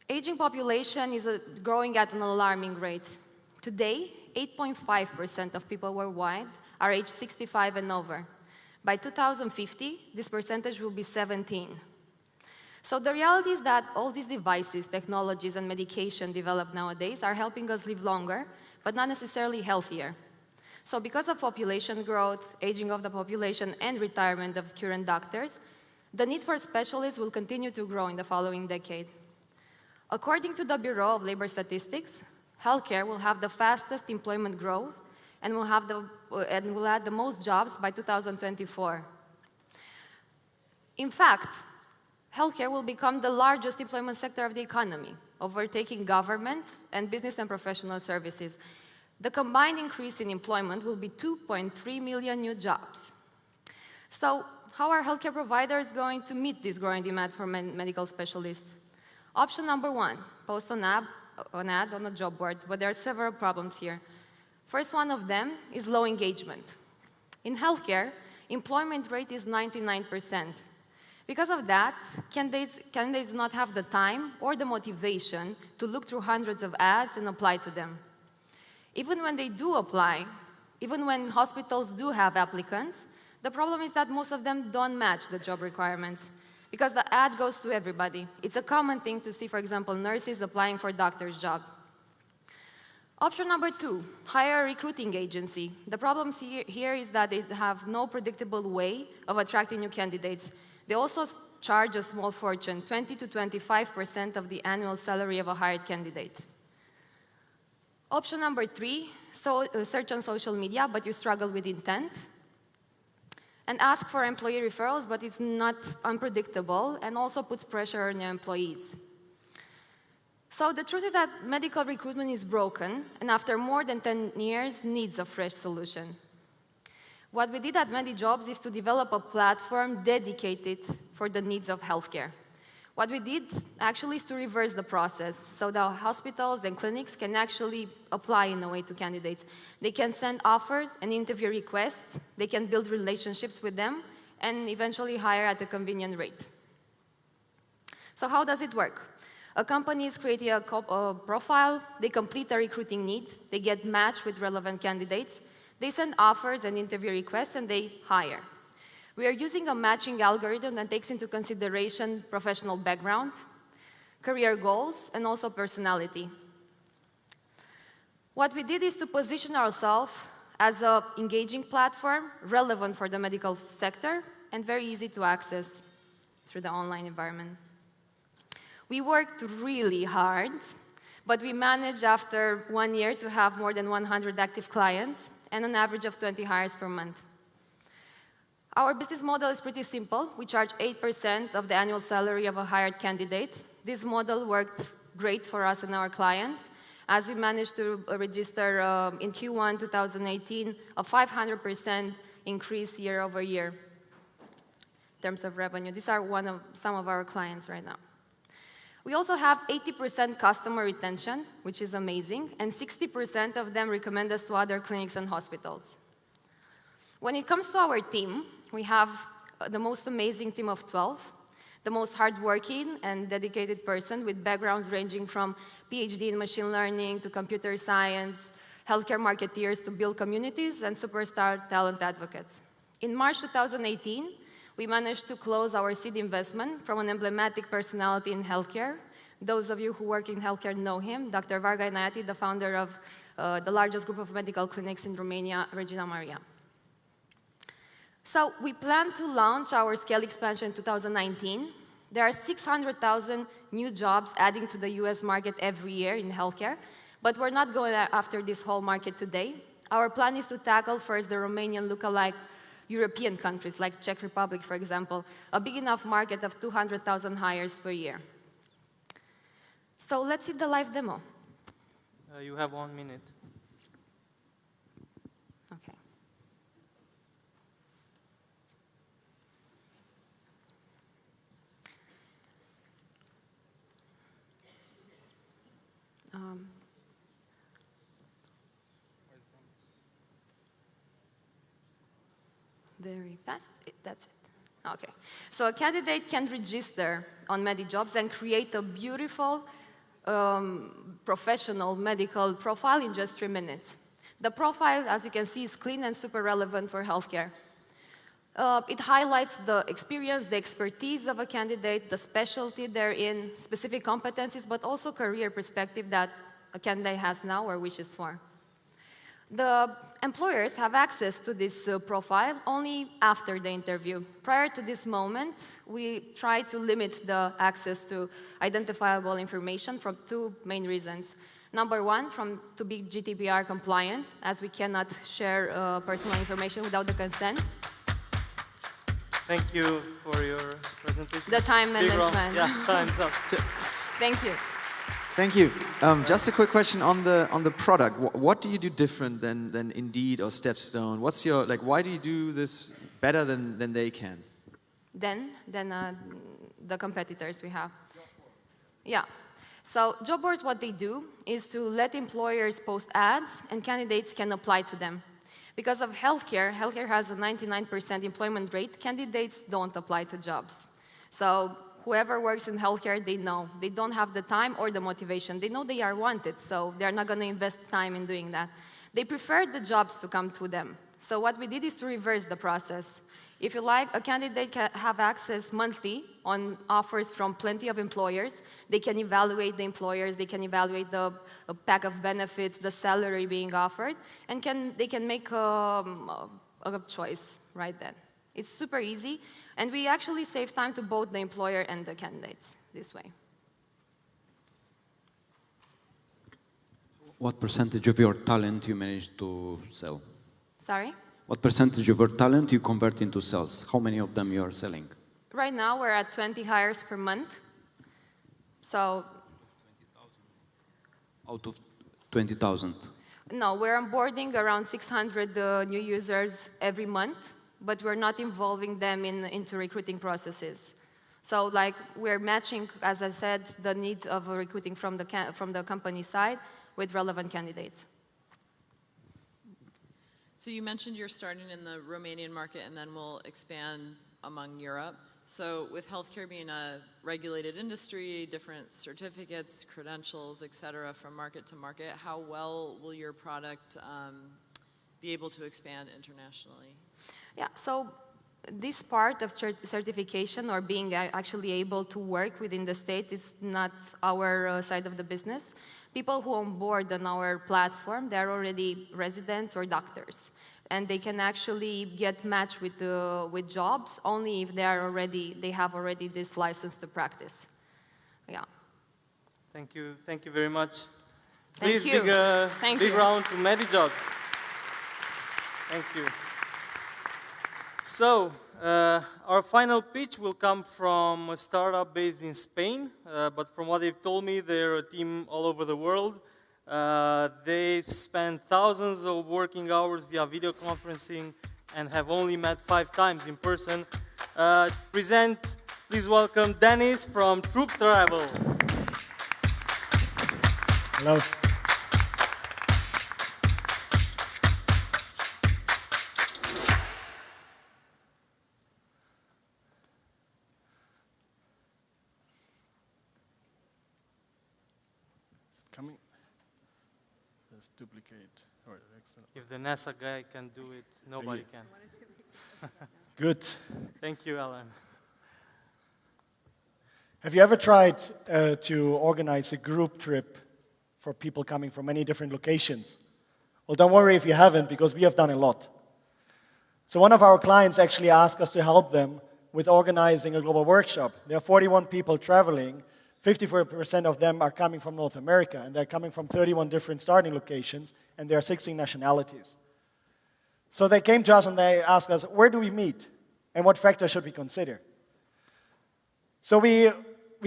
Aging population is growing at an alarming rate. Today, 8.5% of people worldwide are aged 65 and over. By 2050, this percentage will be 17. So the reality is that all these devices, technologies, and medication developed nowadays are helping us live longer, but not necessarily healthier. So because of population growth, aging of the population, and retirement of current doctors, the need for specialists will continue to grow in the following decade. According to the Bureau of Labor Statistics, healthcare will have the fastest employment growth and will add the most jobs by 2024. In fact, healthcare will become the largest employment sector of the economy, overtaking government and business and professional services. The combined increase in employment will be 2.3 million new jobs. So, how are healthcare providers going to meet this growing demand for medical specialists? Option number 1, post an ad on a job board, but there are several problems here. First one of them is low engagement. In healthcare, employment rate is 99%. Because of that, candidates do not have the time or the motivation to look through hundreds of ads and apply to them. Even when they do apply, even when hospitals do have applicants, the problem is that most of them don't match the job requirements because the ad goes to everybody. It's a common thing to see, for example, nurses applying for doctors' jobs. Option number 2, hire a recruiting agency. The problem here is that they have no predictable way of attracting new candidates. They also charge a small fortune, 20 to 25% of the annual salary of a hired candidate. Option number 3, search on social media, but you struggle with intent. And ask for employee referrals, but it's not unpredictable and also puts pressure on your employees. So the truth is that medical recruitment is broken, and after more than 10 years, needs a fresh solution. What we did at MediJobs is to develop a platform dedicated for the needs of healthcare. What we did actually is to reverse the process so that hospitals and clinics can actually apply in a way to candidates. They can send offers and interview requests, they can build relationships with them, and eventually hire at a convenient rate. So how does it work? A company is creating a profile, they complete a recruiting need, they get matched with relevant candidates, they send offers and interview requests, and they hire. We are using a matching algorithm that takes into consideration professional background, career goals, and also personality. What we did is to position ourselves as an engaging platform, relevant for the medical sector, and very easy to access through the online environment. We worked really hard, but we managed after 1 year to have more than 100 active clients and an average of 20 hires per month. Our business model is pretty simple. We charge 8% of the annual salary of a hired candidate. This model worked great for us and our clients, as we managed to register in Q1 2018 a 500% increase year over year in terms of revenue. These are some of our clients right now. We also have 80% customer retention, which is amazing, and 60% of them recommend us to other clinics and hospitals. When it comes to our team, we have the most amazing team of 12, the most hardworking and dedicated person with backgrounds ranging from PhD in machine learning to computer science, healthcare marketeers to build communities, and superstar talent advocates. In March 2018, we managed to close our seed investment from an emblematic personality in healthcare. Those of you who work in healthcare know him, Dr. Varga Inayati, the founder of the largest group of medical clinics in Romania, Regina Maria. So we plan to launch our scale expansion in 2019. There are 600,000 new jobs adding to the US market every year in healthcare, but we're not going after this whole market today. Our plan is to tackle first the Romanian lookalike European countries, like Czech Republic, for example, a big enough market of 200,000 hires per year. So let's see the live demo. You have 1 minute. Okay. Very fast. That's it. Okay. So a candidate can register on MediJobs and create a beautiful professional medical profile in just 3 minutes. The profile, as you can see, is clean and super relevant for healthcare. It highlights the experience, the expertise of a candidate, the specialty they're in, specific competencies, but also career perspective that a candidate has now or wishes for. The employers have access to this profile only after the interview. Prior to this moment, we try to limit the access to identifiable information for 2 main reasons. Number one, to be GDPR compliant, as we cannot share personal information without the consent. Thank you for your presentation. The time management. Yeah, time's up. Thank you. Thank you. Just a quick question on the product. What do you do different than Indeed or Stepstone? What's your why do you do this better than they can? Than the competitors we have. Yeah. So job boards, what they do is to let employers post ads and candidates can apply to them. Because of healthcare has a 99% employment rate, candidates don't apply to jobs. So whoever works in healthcare, they know. They don't have the time or the motivation. They know they are wanted, so they're not going to invest time in doing that. They prefer the jobs to come to them. So what we did is to reverse the process. If you like, a candidate can have access monthly on offers from plenty of employers. They can evaluate the employers, they can evaluate the pack of benefits, the salary being offered, and they can make a choice right then. It's super easy, and we actually save time to both the employer and the candidates this way. What percentage of your talent you manage to sell? Sorry? What percentage of your talent you convert into sales? How many of them you are selling? Right now, we're at 20 hires per month. So, out of 20,000? No, we're onboarding around 600 new users every month, but we're not involving them into recruiting processes. So, we're matching, as I said, the need of recruiting from the company side with relevant candidates. So you mentioned you're starting in the Romanian market and then we'll expand among Europe. So with healthcare being a regulated industry, different certificates, credentials, et cetera, from market to market, how well will your product be able to expand internationally? Yeah, so this part of certification or being actually able to work within the state is not our side of the business. People who onboard on our platform, they're already residents or doctors. And they can actually get matched with jobs only if they have already this license to practice. Yeah. Thank you very much. Thank Please, you. big round to MediJobs. Thank you. So, our final pitch will come from a startup based in Spain, but from what they've told me, they're a team all over the world. They've spent thousands of working hours via video conferencing and have only met 5 times in person. Please welcome Dennis from Troop Travel. Hello. Coming. Let's duplicate. If the NASA guy can do it, nobody can. Good. Thank you, Alan. Have you ever tried to organize a group trip for people coming from many different locations? Well, don't worry if you haven't, because we have done a lot. So one of our clients actually asked us to help them with organizing a global workshop. There are 41 people traveling. 54% of them are coming from North America, and they're coming from 31 different starting locations, and there are 16 nationalities. So they came to us and they asked us, where do we meet, and what factors should we consider? So we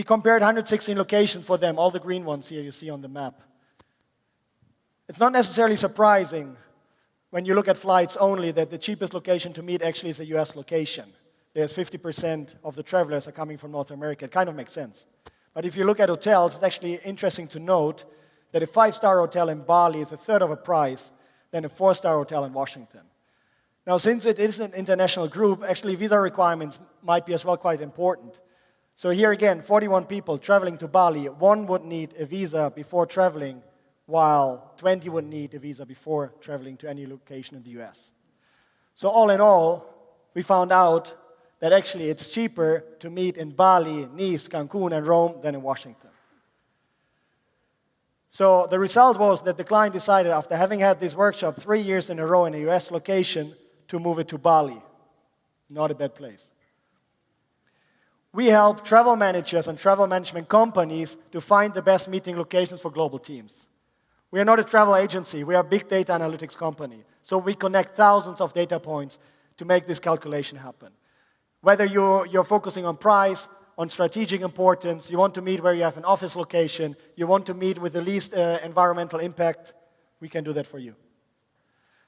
compared 116 locations for them, all the green ones here you see on the map. It's not necessarily surprising when you look at flights only that the cheapest location to meet actually is a US location. There's 50% of the travelers are coming from North America. It kind of makes sense. But if you look at hotels, it's actually interesting to note that a 5-star hotel in Bali is a third of a price than a 4-star hotel in Washington. Now, since it is an international group, actually visa requirements might be as well quite important. So here again, 41 people traveling to Bali, 1 would need a visa before traveling, while 20 would need a visa before traveling to any location in the US. So all in all, we found out that actually it's cheaper to meet in Bali, Nice, Cancun, and Rome than in Washington. So the result was that the client decided, after having had this workshop 3 years in a row in a US location, to move it to Bali. Not a bad place. We help travel managers and travel management companies to find the best meeting locations for global teams. We are not a travel agency, we are a big data analytics company. So we connect thousands of data points to make this calculation happen. Whether you're focusing on price, on strategic importance, you want to meet where you have an office location, you want to meet with the least environmental impact, we can do that for you.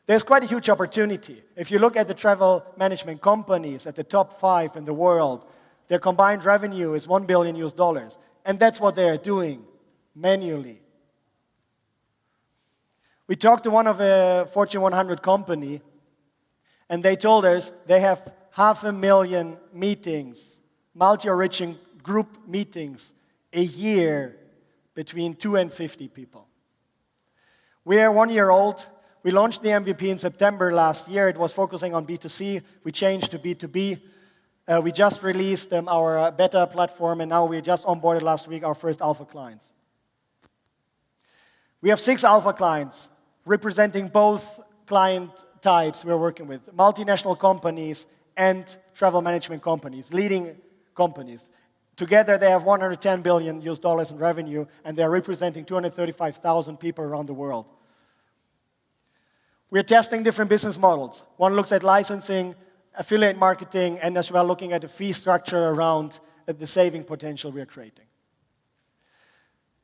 There's quite a huge opportunity. If you look at the travel management companies, at the top 5 in the world, their combined revenue is $1 billion US, and that's what they are doing manually. We talked to one of a Fortune 100 company, and they told us they have 500,000 meetings, multi-origin group meetings, a year between 2 and 50 people. We are 1 year old. We launched the MVP in September last year. It was focusing on B2C. We changed to B2B. We just released our beta platform, and now we just onboarded last week our first alpha clients. We have 6 alpha clients representing both client types we're working with, multinational companies and travel management companies, leading companies. Together, they have $110 billion US in revenue, and they're representing 235,000 people around the world. We're testing different business models. One looks at licensing, affiliate marketing, and as well looking at the fee structure around the saving potential we're creating.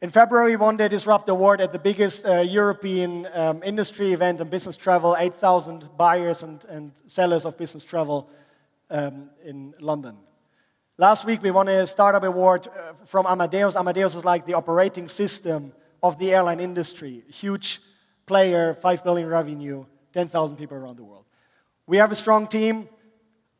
In February, we won the Disrupt Award at the biggest European industry event in business travel, 8,000 buyers and sellers of business travel in London. Last week, we won a startup award from Amadeus. Amadeus is like the operating system of the airline industry. Huge player, $5 billion revenue, 10,000 people around the world. We have a strong team.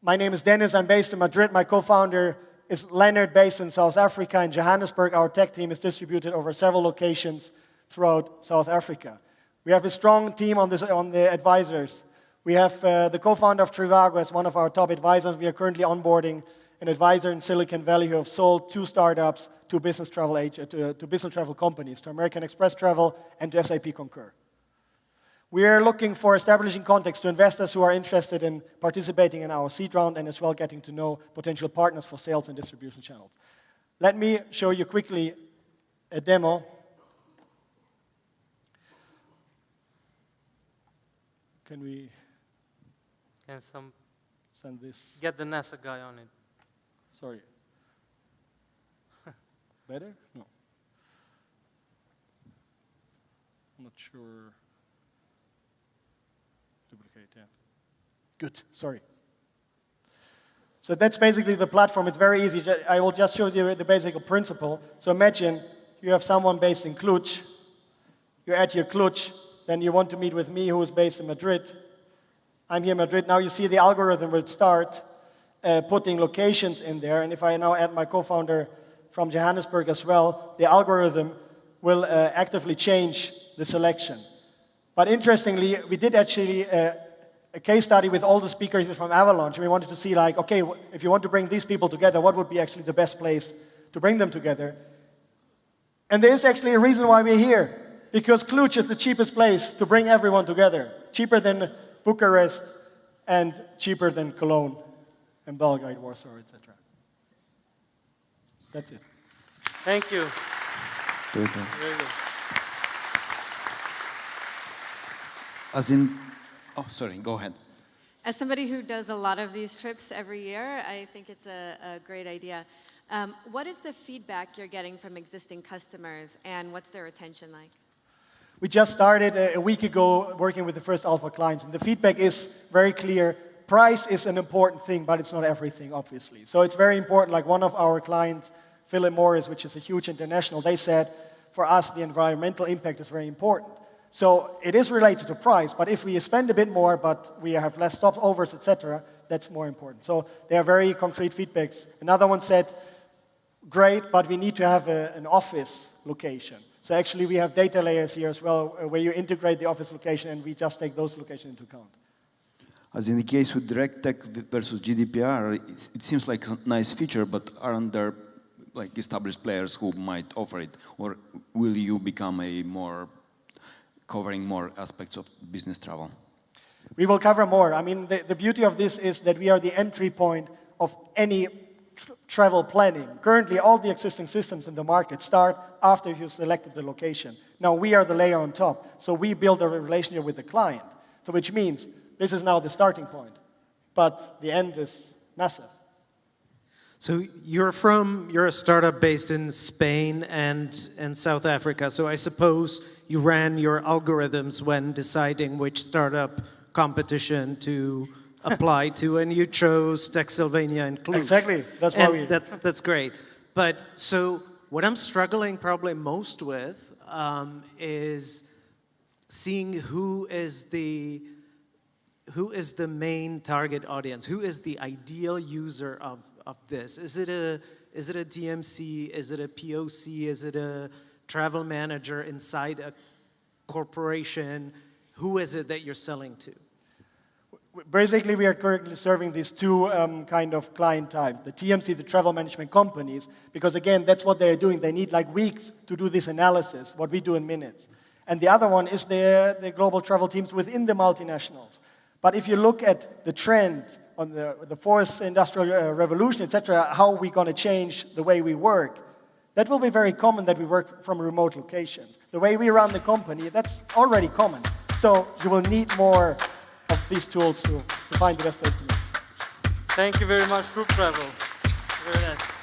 My name is Dennis. I'm based in Madrid. My co-founder is Leonard, based in South Africa. In Johannesburg, our tech team is distributed over several locations throughout South Africa. We have a strong team on the advisors. We have the co-founder of Trivago as one of our top advisors. We are currently onboarding an advisor in Silicon Valley who have sold 2 startups to business travel companies, to American Express Travel and to SAP Concur. We are looking for establishing contacts to investors who are interested in participating in our seed round and as well getting to know potential partners for sales and distribution channels. Let me show you quickly a demo. Can we send this? Get the NASA guy on it. Sorry. Better? No. I'm not sure. Duplicate, yeah. Good, sorry. So that's basically the platform. It's very easy. I will just show you the basic principle. So imagine you have someone based in Cluj. You're at your Cluj. Then you want to meet with me, who is based in Madrid. I'm here in Madrid. Now you see the algorithm will start putting locations in there. And if I now add my co-founder from Johannesburg as well, the algorithm will actively change the selection. But interestingly, we did actually a case study with all the speakers from Avalanche. And we wanted to see, like, okay, if you want to bring these people together, what would be actually the best place to bring them together? And there is actually a reason why we're here. Because Cluj is the cheapest place to bring everyone together. Cheaper than Bucharest and cheaper than Cologne and Belgrade, Warsaw, etc. That's it. Thank you. Very good. Sorry, go ahead. As somebody who does a lot of these trips every year, I think it's a great idea. What is the feedback you're getting from existing customers, and what's their retention like? We just started a week ago working with the first alpha clients, and the feedback is very clear. Price is an important thing, but it's not everything, obviously. So it's very important, like one of our clients, Philip Morris, which is a huge international, they said, for us, the environmental impact is very important. So it is related to price, but if we spend a bit more, but we have less stopovers, etc., that's more important. So they are very concrete feedbacks. Another one said, great, but we need to have an office location. So actually we have data layers here as well, where you integrate the office location, and we just take those locations into account. As in the case with direct tech versus GDPR, it seems like a nice feature, but aren't there like established players who might offer it? Or will you become covering more aspects of business travel? We will cover more. I mean, the beauty of this is that we are the entry point of any travel planning. Currently, all the existing systems in the market start after you've selected the location. Now, we are the layer on top. So we build a relationship with the client. So which means this is now the starting point. But the end is massive. So you're a startup based in Spain and South Africa. So I suppose you ran your algorithms when deciding which startup competition to apply to, and you chose Techsylvania and Cluj. Exactly. That's why that's great. But so what I'm struggling probably most with is seeing who is the main target audience, who is the ideal user of this. Is it a DMC? Is it a POC? Is it a travel manager inside a corporation? Who is it that you're selling to? Basically, we are currently serving these two kind of client types. The TMC, the travel management companies, because again, that's what they're doing. They need like weeks to do this analysis, what we do in minutes. And the other one is the global travel teams within the multinationals. But if you look at the trend on the fourth industrial revolution, etc., how are we going to change the way we work? That will be very common that we work from remote locations. The way we run the company, that's already common. So you will need more of these tools to find the best place to live. Thank you very much, Group Travel. Very nice.